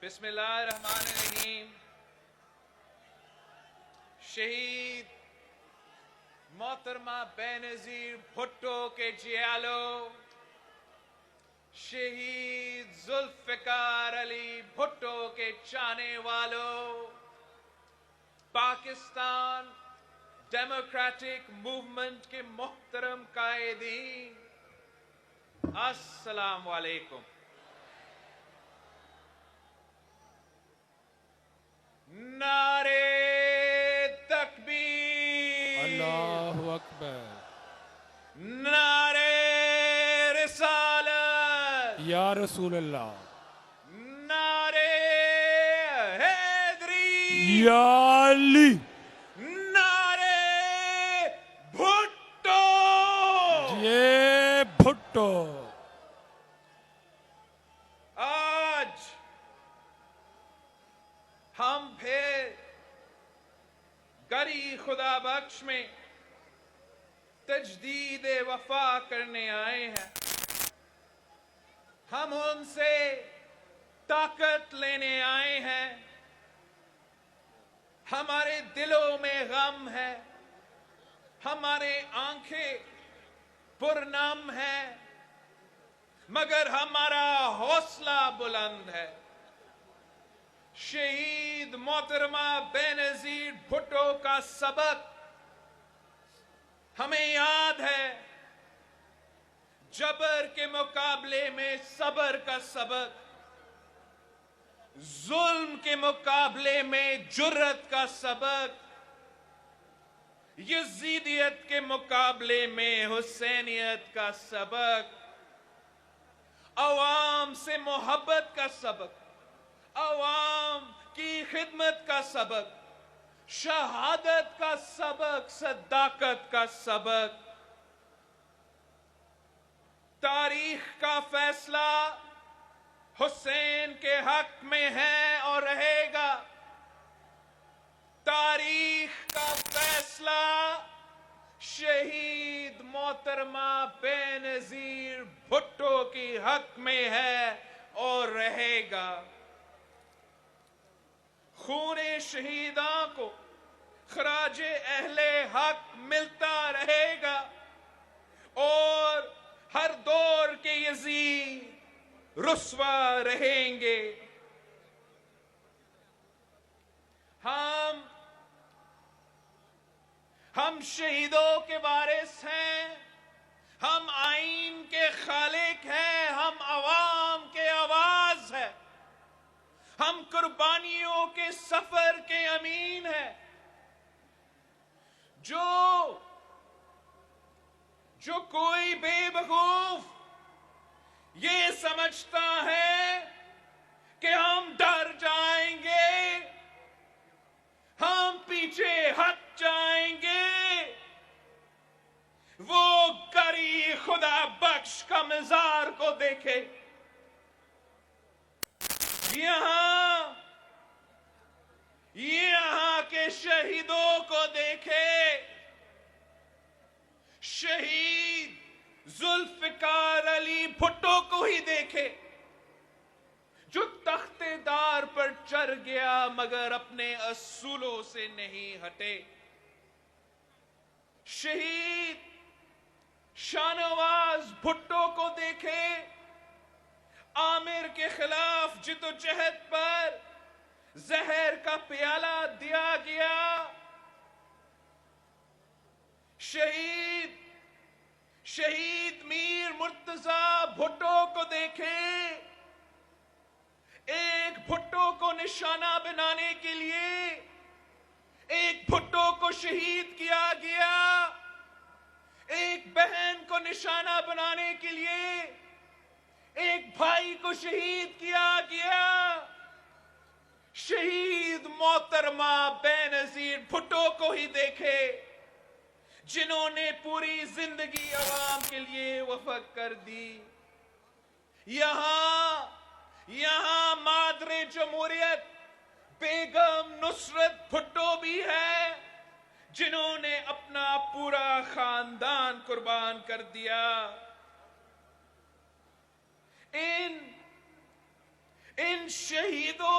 بسم اللہ الرحمن الرحیم. شہید محترمہ بینظیر بھٹو کے جیالو، شہید ذوالفقار علی بھٹو کے چاہنے والوں، پاکستان ڈیموکریٹک موومنٹ کے محترم قائدین، السلام علیکم. نعرے تکبیر، اللہ اکبر، نعرے رسالت یا رسول اللہ، نعرے حیدری، یا علی، نعرے بھٹو. یہ بھٹو. آج ہم پھر گری خدا بخش میں تجدید وفا کرنے آئے ہیں. ہم ان سے طاقت لینے آئے ہیں. ہمارے دلوں میں غم ہے، ہمارے آنکھیں پرنم ہیں، مگر ہمارا حوصلہ بلند ہے. شہید محترمہ بینظیر بھٹو کا سبق ہمیں یاد ہے. جبر کے مقابلے میں صبر کا سبق، ظلم کے مقابلے میں جرت کا سبق، یزیدیت کے مقابلے میں حسینیت کا سبق، عوام سے محبت کا سبق، عوام کی خدمت کا سبق، شہادت کا سبق، صداقت کا سبق. تاریخ کا فیصلہ حسین کے حق میں ہے اور رہے گا. تاریخ کا فیصلہ شہید محترمہ بینظیر بھٹو کی حق میں ہے اور رہے گا. خون شہیداں کو خراج اہل حق ملتا رہے گا اور ہر دور کے یزید رسوا رہیں گے. ہم شہیدوں کے وارث ہیں، ہم آئین کے خالق ہیں، ہم عوام کے آواز ہیں، ہم قربانیوں کے سفر کے امین ہیں. جو کوئی بے وقوف یہ سمجھتا ہے کہ ہم ڈر جائیں گے، ہم پیچھے ہٹ جائیں گے، وہ گری خدا بخش کا مزار کو دیکھے. یہاں کے شہیدوں کو دیکھے. شہید ذوالفقار علی بھٹو کو ہی دیکھے، جو تخت دار پر چڑھ گیا مگر اپنے اصولوں سے نہیں ہٹے. شہید شاہنواز بھٹو کو دیکھے، عامر کے خلاف جدوجہد پر زہر کا پیالہ دیا گیا. شہید میر مرتضی بھٹو کو دیکھیں. ایک بھٹو کو نشانہ بنانے کے لیے ایک بھٹو کو شہید کیا گیا، ایک بہن کو نشانہ بنانے کے لیے ایک بھائی کو شہید کیا گیا. شہید محترمہ بینظیر بھٹو کو ہی دیکھے، جنہوں نے پوری زندگی عوام کے لیے وقف کر دی. یہاں مادر جمہوریت بیگم نصرت بھٹو بھی ہے، جنہوں نے اپنا پورا خاندان قربان کر دیا. ان شہیدوں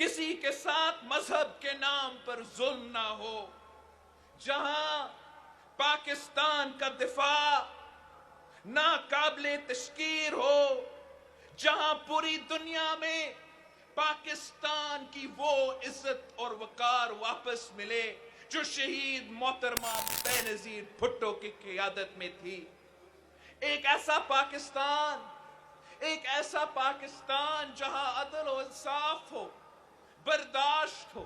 کسی کے ساتھ مذہب کے نام پر ظلم نہ ہو، جہاں پاکستان کا دفاع ناقابل تشکیر ہو، جہاں پوری دنیا میں پاکستان کی وہ عزت اور وقار واپس ملے جو شہید محترمہ بے نظیر بھٹو کی قیادت میں تھی۔ ایک ایسا پاکستان جہاں عدل و انصاف ہو، برداشت ہو،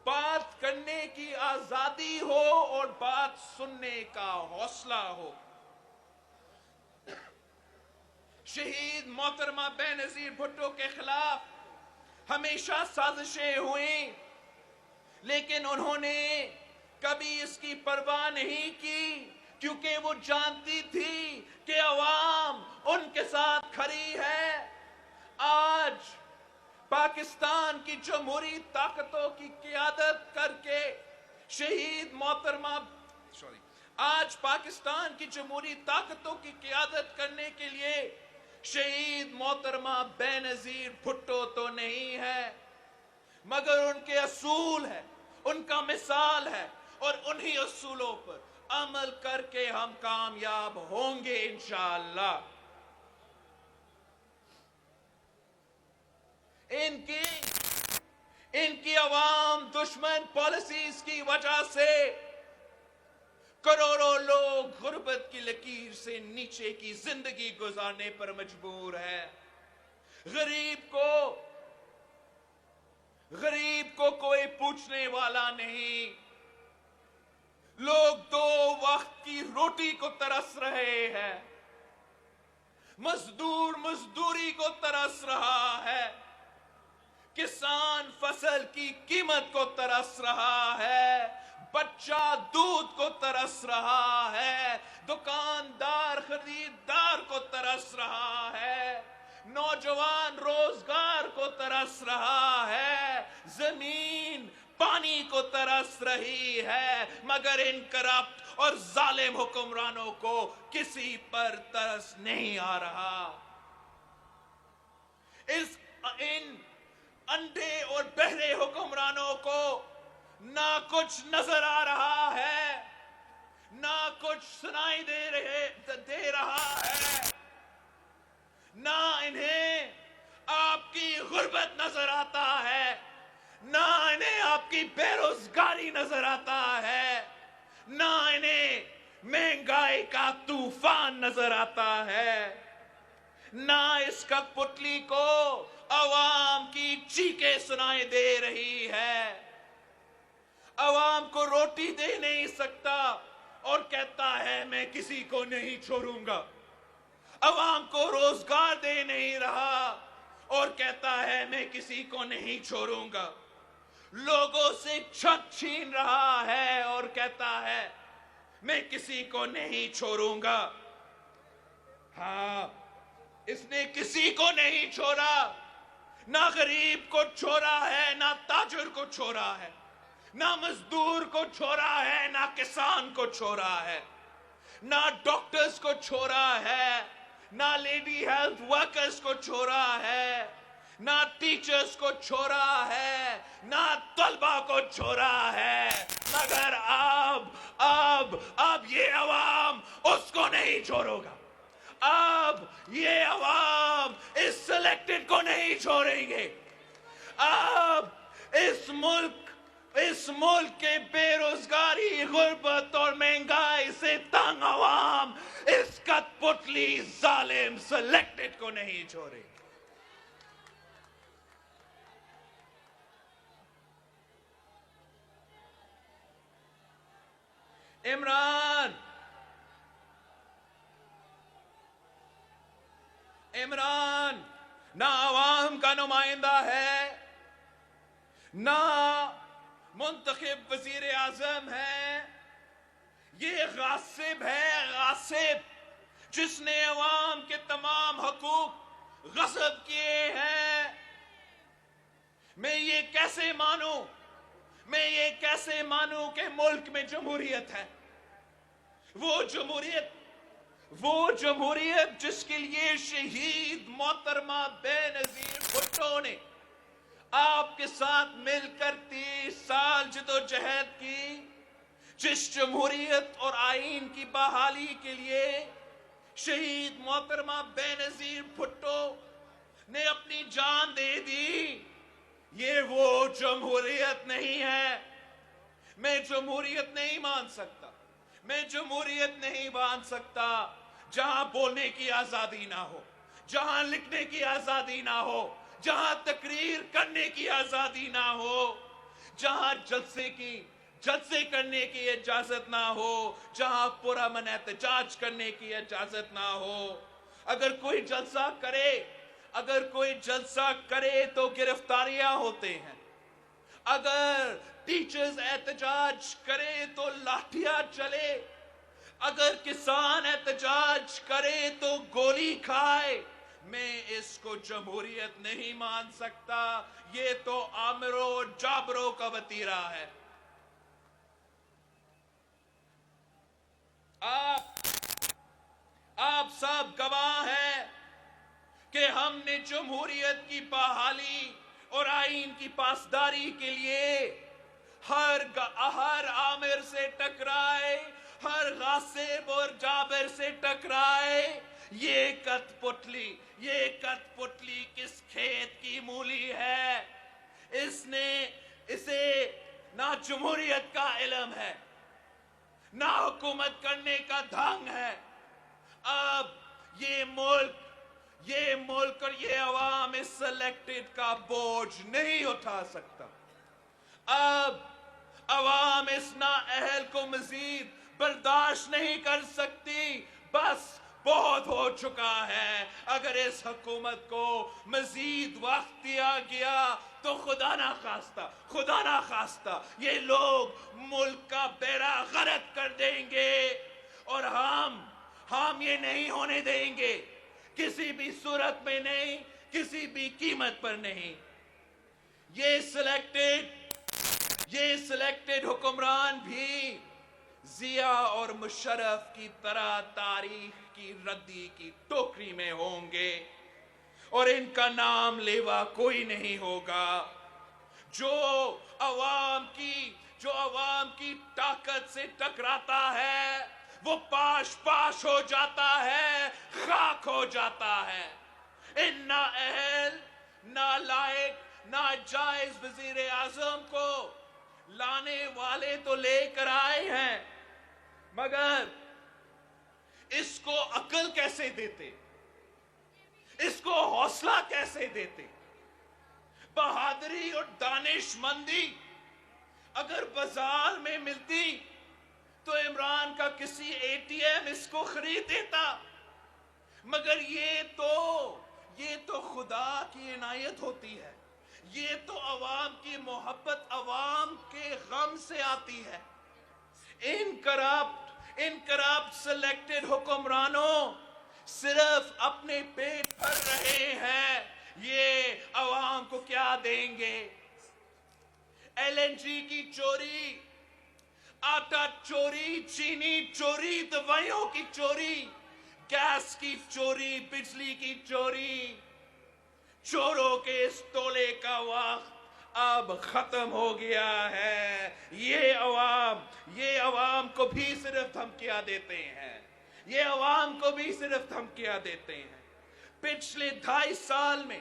بات کرنے کی آزادی ہو اور بات سننے کا حوصلہ ہو۔ شہید محترمہ بے نظیر بھٹو کے خلاف ہمیشہ سازشیں ہوئیں، لیکن انہوں نے کبھی اس کی پرواہ نہیں کی، کیونکہ وہ جانتی تھی کہ عوام ان کے ساتھ کھڑی ہے۔ آج پاکستان کی جمہوری طاقتوں کی قیادت کر کے آج پاکستان کی جمہوری طاقتوں کی قیادت کرنے کے لیے شہید محترمہ بے نظیر بھٹو تو نہیں ہے، مگر ان کے اصول ہے، ان کا مثال ہے، اور انہی اصولوں پر عمل کر کے ہم کامیاب ہوں گے انشاءاللہ۔ ان کی عوام دشمن پالیسیز کی وجہ سے کروڑوں لوگ غربت کی لکیر سے نیچے کی زندگی گزارنے پر مجبور ہے۔ غریب کو کوئی پوچھنے والا نہیں، لوگ 2 وقت کی روٹی کو ترس رہے ہیں، مزدور مزدوری کو ترس رہا ہے، کسان فصل کی قیمت کو ترس رہا ہے، بچہ دودھ کو ترس رہا ہے، دکاندار خریدار کو ترس رہا ہے، نوجوان روزگار کو ترس رہا ہے، زمین پانی کو ترس رہی ہے، مگر ان کرپٹ اور ظالم حکمرانوں کو کسی پر ترس نہیں آ رہا۔ ان اندھے اور بہرے حکمرانوں کو نہ کچھ نظر آ رہا ہے، نہ کچھ سنائی دے رہا ہے، نہ انہیں آپ کی غربت نظر آتا ہے، نہ انہیں آپ کی بے روزگاری نظر آتا ہے، نہ انہیں مہنگائی کا طوفان نظر آتا ہے، نہ اس کٹپتلی کو عوام کی چیخیں سنائی دے رہی ہے۔ عوام کو روٹی دے نہیں سکتا اور کہتا ہے میں کسی کو نہیں چھوڑوں گا، عوام کو روزگار دے نہیں رہا اور کہتا ہے میں کسی کو نہیں چھوڑوں گا، لوگوں سے چھت چھین رہا ہے اور کہتا ہے میں کسی کو نہیں چھوڑوں گا۔ ہاں، اس نے کسی کو نہیں چھوڑا، نہ غریب کو چھوڑا ہے، نہ تاجر کو چھوڑا ہے، نہ مزدور کو چھوڑا ہے، نہ کسان کو چھوڑا ہے، نہ ڈاکٹرز کو چھوڑا ہے، نہ لیڈی ہیلتھ ورکرز کو چھوڑا ہے، نہ ٹیچرز کو چھوڑا ہے، نہ طلبہ کو چھوڑا ہے، مگر اب یہ عوام اس کو نہیں چھوڑو گا، اب یہ عوام اس سلیکٹڈ کو نہیں چھوڑیں گے، اب اس ملک کے بے روزگاری، غربت اور مہنگائی سے تنگ عوام اس کٹپتلی ظالم سلیکٹڈ کو نہیں چھوڑے۔ عمران نہ عوام کا نمائندہ ہے، نہ منتخب وزیر اعظم ہے، یہ غاصب ہے، غاصب جس نے عوام کے تمام حقوق غصب کیے ہیں۔ میں یہ کیسے مانوں کہ ملک میں جمہوریت ہے، وہ جمہوریت جس کے لیے شہید محترمہ بے نظیر بھٹو نے آپ کے ساتھ مل کر 30 سال جدوجہد کی، جس جمہوریت اور آئین کی بحالی کے لیے شہید محترمہ بےنظیر بھٹو نے اپنی جان دے دی، یہ وہ جمہوریت نہیں ہے۔ میں جمہوریت نہیں مان سکتا، میں جمہوریت نہیں مان سکتا جہاں بولنے کی آزادی نہ ہو، جہاں لکھنے کی آزادی نہ ہو، جہاں تقریر کرنے کی آزادی نہ ہو، جہاں جلسے کرنے کی اجازت نہ ہو، جہاں پرامن احتجاج کرنے کی اجازت نہ ہو۔ اگر کوئی جلسہ کرے تو گرفتاریاں ہوتے ہیں، اگر ٹیچرز احتجاج کرے تو لاٹھیاں چلے، اگر کسان احتجاج کرے تو گولی کھائے۔ میں اس کو جمہوریت نہیں مان سکتا، یہ تو آمرو جابرو کا وتیرہ ہے۔ آپ سب گواہ ہیں کہ ہم نے جمہوریت کی بحالی اور آئین کی پاسداری کے لیے ہر عامر سے ٹکرائے، ہر غاصب اور جابر سے ٹکرائے۔ یہ کت پتلی کس کھیت کی مولی ہے؟ اسے نہ جمہوریت کا علم ہے، نہ حکومت کرنے کا ڈھنگ ہے۔ اب یہ ملک اور یہ عوام اس سلیکٹڈ کا بوجھ نہیں اٹھا سکتا۔ اب عوام اس نااہل کو مزید برداشت نہیں کر سکتی، بس بہت ہو چکا ہے۔ اگر اس حکومت کو مزید وقت دیا گیا تو خدا نہ خواستہ یہ لوگ ملک کا بیڑا غرق کر دیں گے، اور ہم یہ نہیں ہونے دیں گے، کسی بھی صورت میں نہیں، کسی بھی قیمت پر نہیں۔ یہ سلیکٹڈ حکمران بھی ضیاء اور مشرف کی طرح تاریخ کی ردی کی ٹوکری میں ہوں گے، اور ان کا نام لیوا کوئی نہیں ہوگا۔ جو عوام کی طاقت سے ٹکراتا ہے وہ پاش ہو جاتا ہے، خاک ہو جاتا ہے۔ ان نااہل، نالائق، ناجائز وزیر اعظم کو لانے والے تو لے کر آئے ہیں، مگر اس کو عقل کیسے دیتے، اس کو حوصلہ کیسے دیتے؟ بہادری اور دانش مندی اگر بازار میں ملتی تو عمران کا کسی اے ٹی ایم اس کو خرید دیتا، مگر یہ تو خدا کی عنایت ہوتی ہے، یہ تو عوام کی محبت، عوام کے غم سے آتی ہے۔ ان کرپٹ سلیکٹڈ حکمرانوں صرف اپنے پیٹ بھر رہے ہیں، یہ عوام کو کیا دیں گے؟ ایل این جی کی چوری، آٹا چوری، چینی چوری، دوائیوں کی چوری، گیس کی چوری، بجلی کی چوری، چوروں کے اس ٹولے کا وقت اب ختم ہو گیا ہے۔ یہ عوام کو بھی صرف دھمکیاں دیتے ہیں، یہ عوام کو بھی صرف دھمکیاں دیتے ہیں۔ پچھلے 2.5 سال میں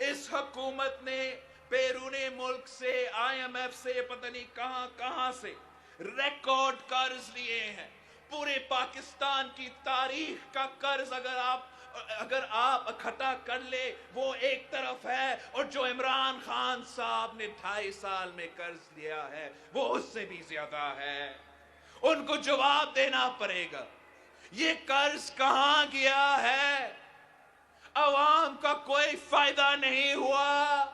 اس حکومت نے بیرون ملک سے، آئی ایم ایف سے، پتہ نہیں کہاں سے ریکارڈ قرض لیے ہیں۔ پورے پاکستان کی تاریخ کا قرض اگر آپ اکٹھا کر لے وہ ایک طرف ہے، اور جو عمران خان صاحب نے 2.5 سال میں قرض لیا ہے وہ اس سے بھی زیادہ ہے۔ ان کو جواب دینا پڑے گا، یہ قرض کہاں گیا ہے؟ عوام کا کوئی فائدہ نہیں ہوا،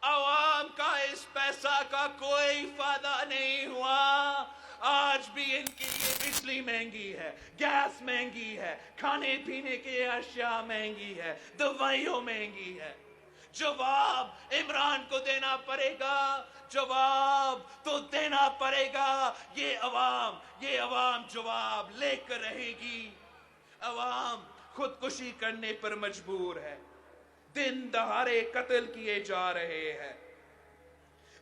عوام کا اس پیسہ کا کوئی فائدہ نہیں ہوا۔ آج بھی ان کے لیے بجلی مہنگی ہے، گیس مہنگی ہے، کھانے پینے کی اشیاء مہنگی ہے، دوائیوں مہنگی ہے۔ جواب عمران کو دینا پڑے گا، جواب تو دینا پڑے گا۔ یہ عوام جواب لے کر رہے گی۔ عوام خودکشی کرنے پر مجبور ہے، دن دہاڑے قتل کیے جا رہے ہیں۔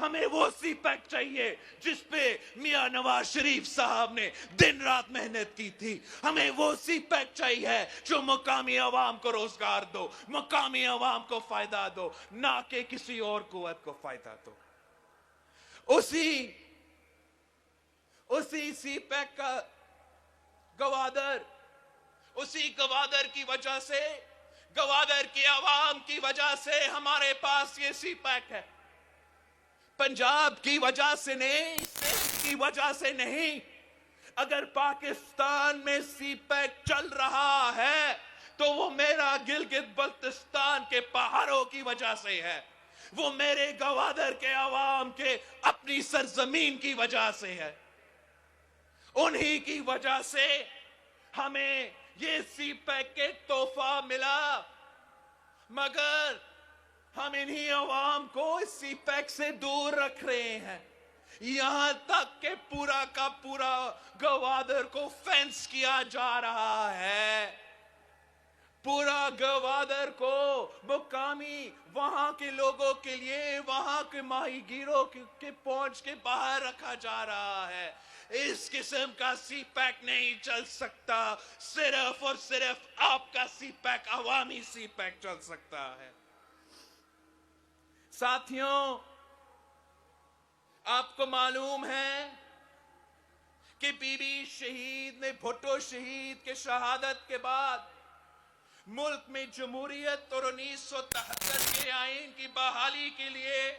ہمیں وہ سی پیک چاہیے جس پہ میاں نواز شریف صاحب نے دن رات محنت کی تھی. ہمیں وہ سی پیک چاہیے جو مقامی عوام کو روزگار دو, مقامی عوام کو فائدہ دو, نہ کہ کسی اور قوت کو فائدہ دو. اسی سی پیک کا گوادر, اسی گوادر کی وجہ سے, گوادر کی عوام کی وجہ سے ہمارے پاس یہ سی پیک ہے. پنجاب کی وجہ سے نہیں, سندھ کی وجہ سے نہیں. اگر پاکستان میں سی پیک چل رہا ہے تو وہ میرا گلگت بلتستان کے پہاڑوں کی وجہ سے ہے, وہ میرے گوادر کے عوام کے اپنی سرزمین کی وجہ سے ہے. انہی کی وجہ سے ہمیں یہ سی پیک کے تحفہ ملا, مگر ہم انہی عوام کو اس سی پیک سے دور رکھ رہے ہیں. یہاں تک کہ پورا کا پورا گوادر کو فینس کیا جا رہا ہے. پورا گوادر کو مقامی وہاں کے لوگوں کے لیے, وہاں کے ماہی گیروں کے پہنچ کے باہر رکھا جا رہا ہے. اس قسم کا سی پیک نہیں چل سکتا. صرف اور صرف آپ کا سی پیک, عوامی سی پیک چل سکتا ہے. ساتھیوں, آپ کو معلوم ہے کہ بی بی شہید نے, بھٹو شہید کے شہادت کے بعد ملک میں جمہوریت اور 1973 کے آئین کی بحالی کے لیے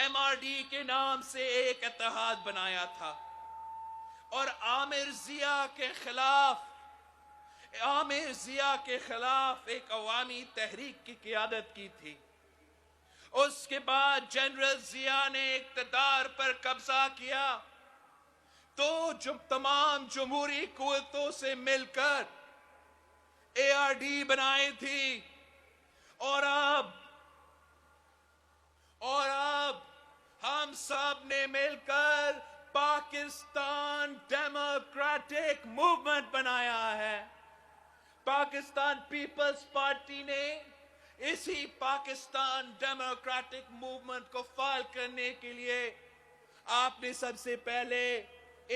MRD کے نام سے ایک اتحاد بنایا تھا اور عامر ضیاء کے خلاف ایک عوامی تحریک کی قیادت کی تھی. اس کے بعد جنرل ضیاء نے اقتدار پر قبضہ کیا تو تمام جمہوری قوتوں سے مل کر ARD بنائی تھی. اور اب ہم سب نے مل کر پاکستان ڈیموکریٹک موومنٹ بنایا ہے. پاکستان پیپلز پارٹی نے اسی پاکستان ڈیموکریٹک موومنٹ کو فعال کرنے کے لیے آپ نے سب سے پہلے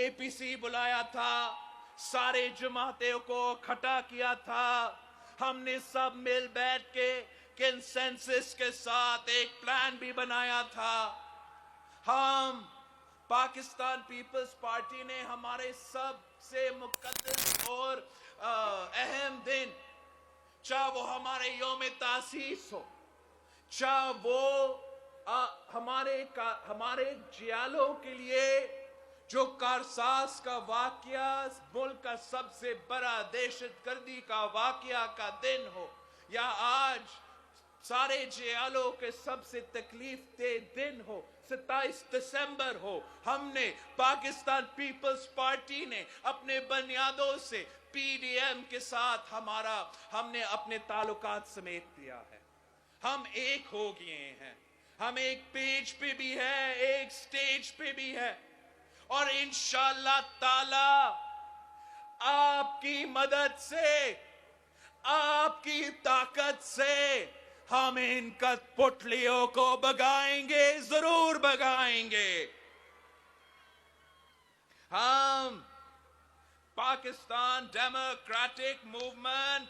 APC بلایا تھا, سارے جماعتوں کو اکٹھا کیا تھا. ہم نے سب مل بیٹھ کے کنسنسس کے ساتھ ایک پلان بھی بنایا تھا. ہم پاکستان پیپلز پارٹی نے ہمارے سب سے مقدس اور اہم دن, چاہے وہ ہمارے یوم تاسیس ہو, چاہے وہ ہمارے جیالوں کے لیے جو کارساز کا واقعہ, ملک کا سب سے بڑا دہشت گردی کا واقعہ کا دن ہو, یا آج سارے جیالوں کے سب سے تکلیف دہ دن ہو, 27 دسمبر ہو, ہم نے پاکستان پیپلز پارٹی نے اپنے بنیادوں سے PDM کے ساتھ ہم نے اپنے تعلقات سمیٹ دیا ہے. ہم ایک ہو گئے ہیں, ہم ایک پیج پہ بھی ہے, ایک سٹیج پہ بھی ہے, اور انشاءاللہ تعالی آپ کی مدد سے, آپ کی طاقت سے ہم ان کٹپتلیوں کو بگائیں گے, ضرور بگائیں گے. ہم پاکستان ڈیموکریٹک موومنٹ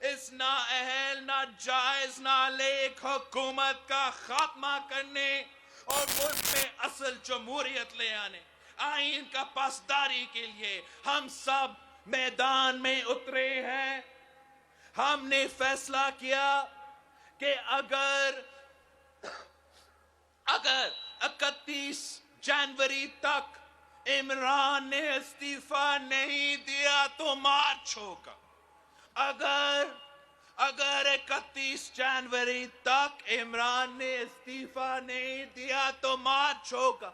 اس نااہل, ناجائز, نالیک حکومت کا خاتمہ کرنے اور ملک میں اصل جمہوریت لے آنے, آئین کا پاسداری کے لیے ہم سب میدان میں اترے ہیں. ہم نے فیصلہ کیا کہ اگر 31 جنوری تک عمران نے استعفیٰ نہیں دیا تو مارچ ہوگا. اگر 31 جنوری تک عمران نے استعفیٰ نہیں دیا تو مارچ ہوگا,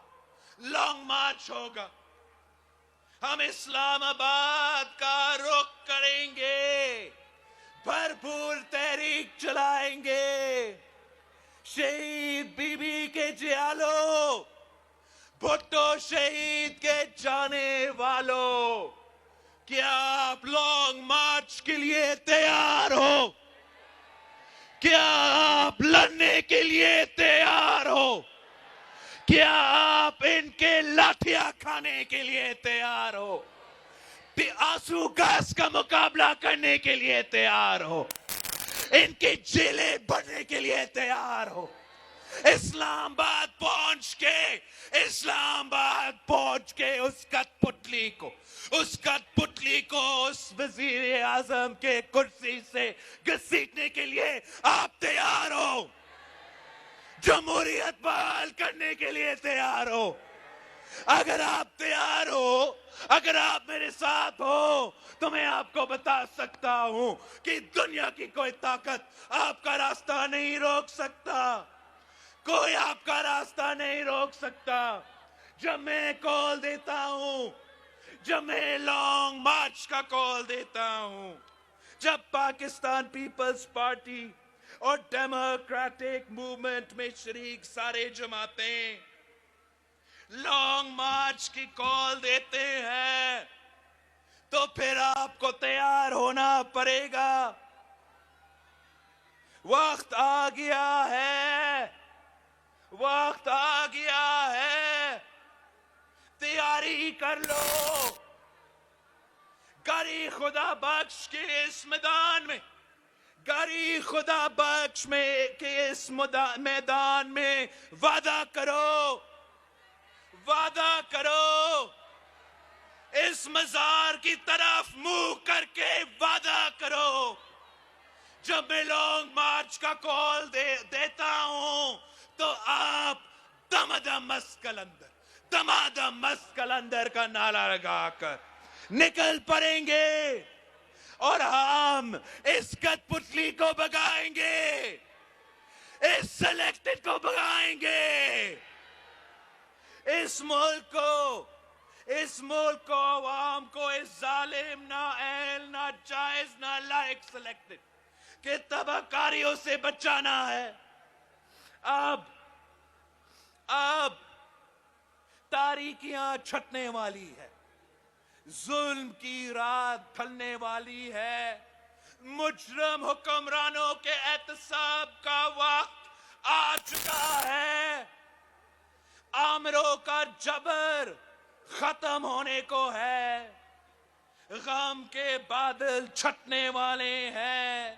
لانگ مارچ ہوگا. ہم اسلام آباد کا رخ کریں گے, بھرپور تحریک چلائیں گے. شہید بی بی کے جیالوں, بھٹو شہید کے جانے والوں, کیا آپ لانگ مارچ کے لیے تیار ہو؟ کیا آپ لڑنے کے لیے تیار ہو؟ کیا آپ ان کے لاٹھیاں کھانے کے لیے تیار ہو؟ آنسو گیس کا مقابلہ کرنے کے لیے تیار ہو؟ ان کی جیلیں بھرنے کے لیے تیار ہو؟ اسلام آباد پہنچ کے اس کٹ پتلی کو اس وزیر اعظم کے کرسی سے گھسیٹنے کے لیے آپ تیار ہو؟ جمہوریت بحال کرنے کے لیے تیار ہو؟ اگر آپ تیار ہو، اگر آپ میرے ساتھ ہو تو میں آپ کو بتا سکتا ہوں کہ دنیا کی کوئی طاقت آپ کا راستہ نہیں روک سکتا، کوئی آپ کا راستہ نہیں روک سکتا۔ جب میں کال دیتا ہوں، جب میں لانگ مارچ کا کال دیتا ہوں، جب پاکستان پیپلز پارٹی اور ڈیموکریٹک موومنٹ میں شریک سارے جماعتیں لانگ مارچ کی کال دیتے ہیں تو پھر آپ کو تیار ہونا پڑے گا۔ وقت آ گیا ہے، وقت آ گیا ہے، تیاری کر لو۔ گری خدا بخش کے اس میدان میں، گری خدا بخش کے اس میدان میں وعدہ کرو، وعدہ کرو، اس مزار کی طرف منہ کر کے وعدہ کرو۔ جب میں لانگ مارچ کا کال دیتا ہوں تو آپ دمادم مسکلندر کا نعرہ لگا کر نکل پڑیں گے اور ہم اس کٹ پتلی کو بگائیں گے، اس سلیکٹڈ کو بگائیں گے، اس ملک کو، عوام کو، اس ظالم، نااہل، ناجائز، نالائق سلیکٹڈ کہ تباہ کاریوں سے بچانا ہے۔ اب تاریکیاں چھٹنے والی ہے، ظلم کی رات ڈھلنے والی ہے، مجرم حکمرانوں کے احتساب کا وقت آ چکا ہے، آمروں کا جبر ختم ہونے کو ہے، غم کے بادل چھٹنے والے ہیں،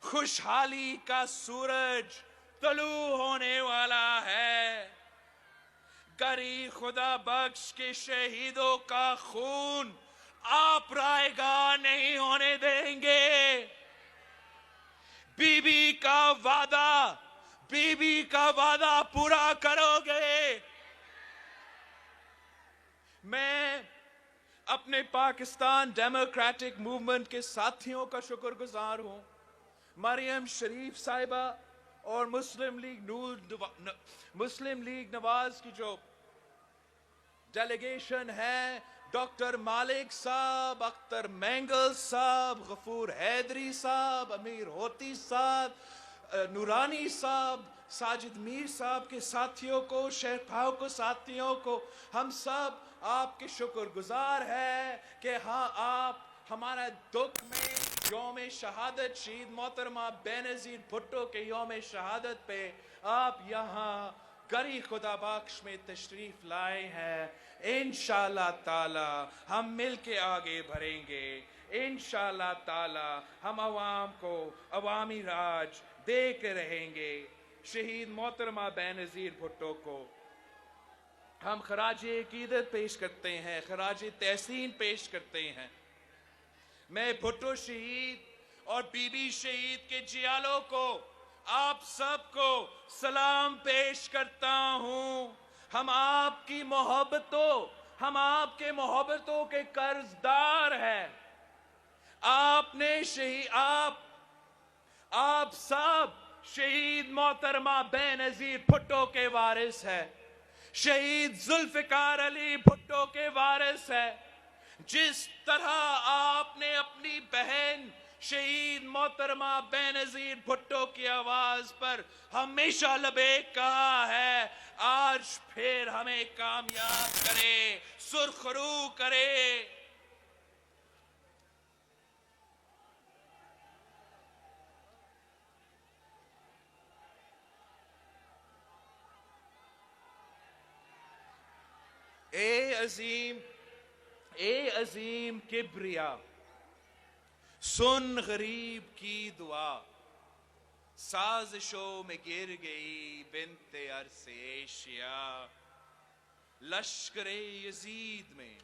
خوشحالی کا سورج طلوع ہونے والا ہے۔ گری خدا بخش کے شہیدوں کا خون آپ رائے گاہ نہیں ہونے دیں گے۔ بی بی کا وعدہ پورا کرو گے۔ میں اپنے پاکستان ڈیموکریٹک موومنٹ کے ساتھیوں کا شکر گزار ہوں، مریم شریف صاحبہ اور مسلم لیگ نواز کی جو ڈیلیگیشن ہے، ڈاکٹر مالک صاحب، اختر مینگل صاحب، غفور حیدری صاحب، امیر ہوتی صاحب، نورانی صاحب، ساجد میر صاحب کے ساتھیوں کو، شیخ کو ساتھیوں کو، ہم سب آپ کے شکر گزار ہیں کہ ہاں آپ ہمارا دکھ میں یوم شہادت شہید محترمہ بینظیر بھٹو کے یوم شہادت پہ آپ یہاں گری خدا بخش میں تشریف لائے ہیں۔ انشاءاللہ تعالی ہم مل کے آگے بڑھیں گے، انشاءاللہ تعالی ہم عوام کو عوامی راج دے کے رہیں گے۔ شہید محترمہ بینظیر بھٹو کو ہم خراج عقیدت پیش کرتے ہیں، خراج تحسین پیش کرتے ہیں۔ میں بھٹو شہید اور بی بی شہید کے جیالوں کو، آپ سب کو سلام پیش کرتا ہوں۔ ہم آپ کی محبتوں، ہم آپ کے محبتوں کے قرض دار ہیں۔ آپ سب شہید محترمہ بینظیر بھٹو کے وارث ہیں، شہید ذوالفقار علی بھٹو کے وارث ہیں۔ جس طرح آپ نے اپنی بہن شہید محترمہ بینظیر بھٹو کی آواز پر ہمیشہ لبیک کہا ہے، آج پھر ہمیں کامیاب کرے، سرخرو کرے۔ عظیم کبریا، سن غریب کی دعا، سازشوں میں گر گئی بنت عرص ایشیا، لشکر یزید میں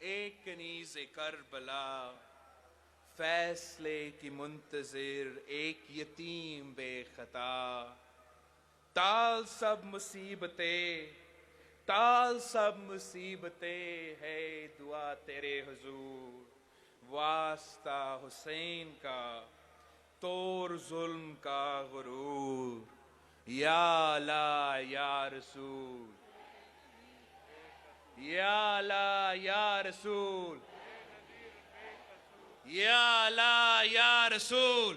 ایک کنیز کربلا، فیصلے کی منتظر ایک یتیم بے خطا، ٹال سب مصیبتیں ہے دعا تیرے حضور، واسطہ حسین کا توڑ ظلم کا غرور، یا اللہ یا رسول، یا اللہ یا رسول، یا اللہ یا رسول۔